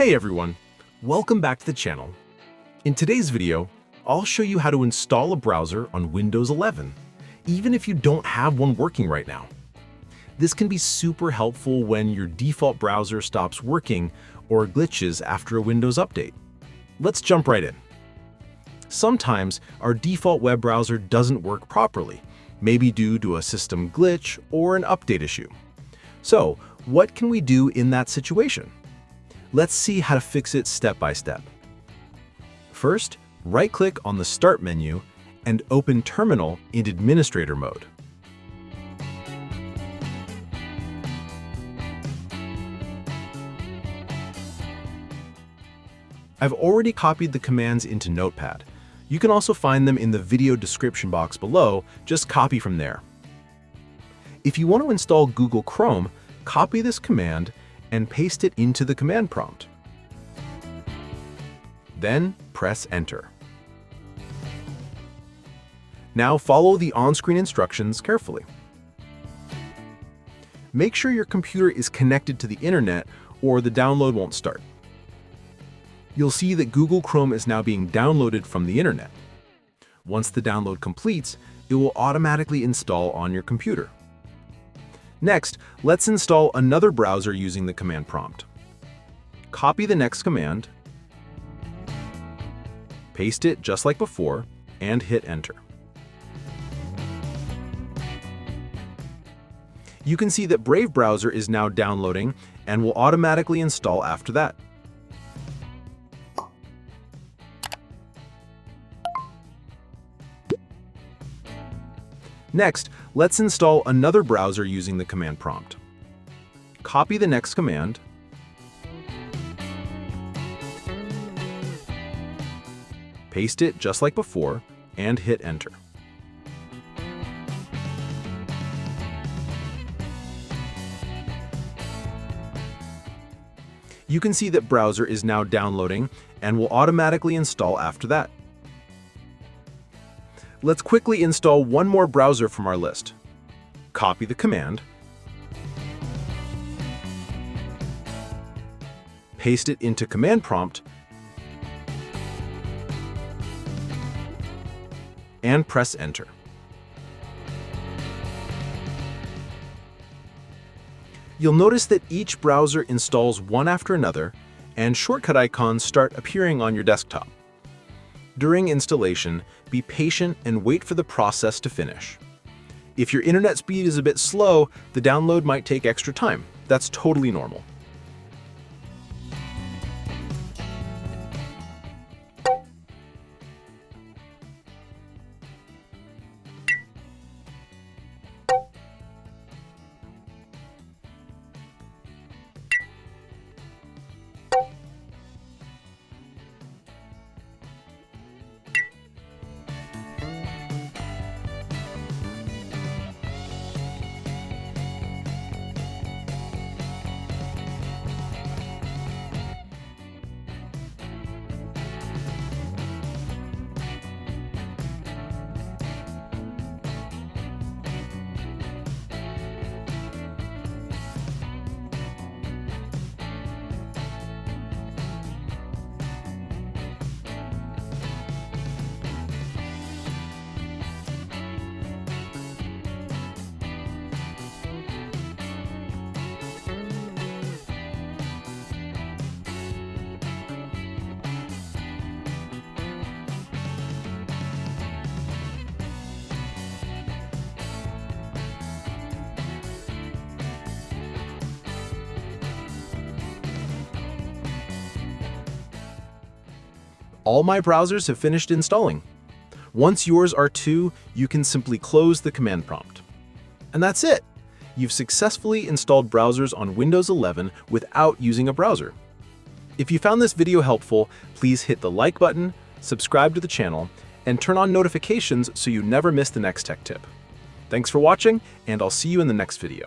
Hey everyone, welcome back to the channel. In today's video, I'll show you how to install a browser on Windows 11, even if you don't have one working right now. This can be super helpful when your default browser stops working or glitches after a Windows update. Let's jump right in. Sometimes our default web browser doesn't work properly, maybe due to a system glitch or an update issue. So, what can we do in that situation? Let's see how to fix it step by step. First, right-click on the Start menu and open Terminal in Administrator mode. I've already copied the commands into Notepad. You can also find them in the video description box below, just copy from there. If you want to install Google Chrome, copy this command and paste it into the command prompt. Then press Enter. Now follow the on-screen instructions carefully. Make sure your computer is connected to the internet or the download won't start. You'll see that Google Chrome is now being downloaded from the internet. Once the download completes, it will automatically install on your computer. Next, let's install another browser using the command prompt. Copy the next command, paste it just like before, and hit Enter. You can see that Brave browser is now downloading and will automatically install after that. Next, let's install another browser using the command prompt. Copy the next command, paste it just like before, and hit Enter. You can see that browser is now downloading and will automatically install after that. Let's quickly install one more browser from our list. Copy the command, paste it into command prompt, and press Enter. You'll notice that each browser installs one after another, and shortcut icons start appearing on your desktop. During installation, be patient and wait for the process to finish. If your internet speed is a bit slow, the download might take extra time. That's totally normal. All my browsers have finished installing. Once yours are too, you can simply close the command prompt. And that's it! You've successfully installed browsers on Windows 11 without using a browser. If you found this video helpful, please hit the like button, subscribe to the channel, and turn on notifications so you never miss the next tech tip. Thanks for watching, and I'll see you in the next video.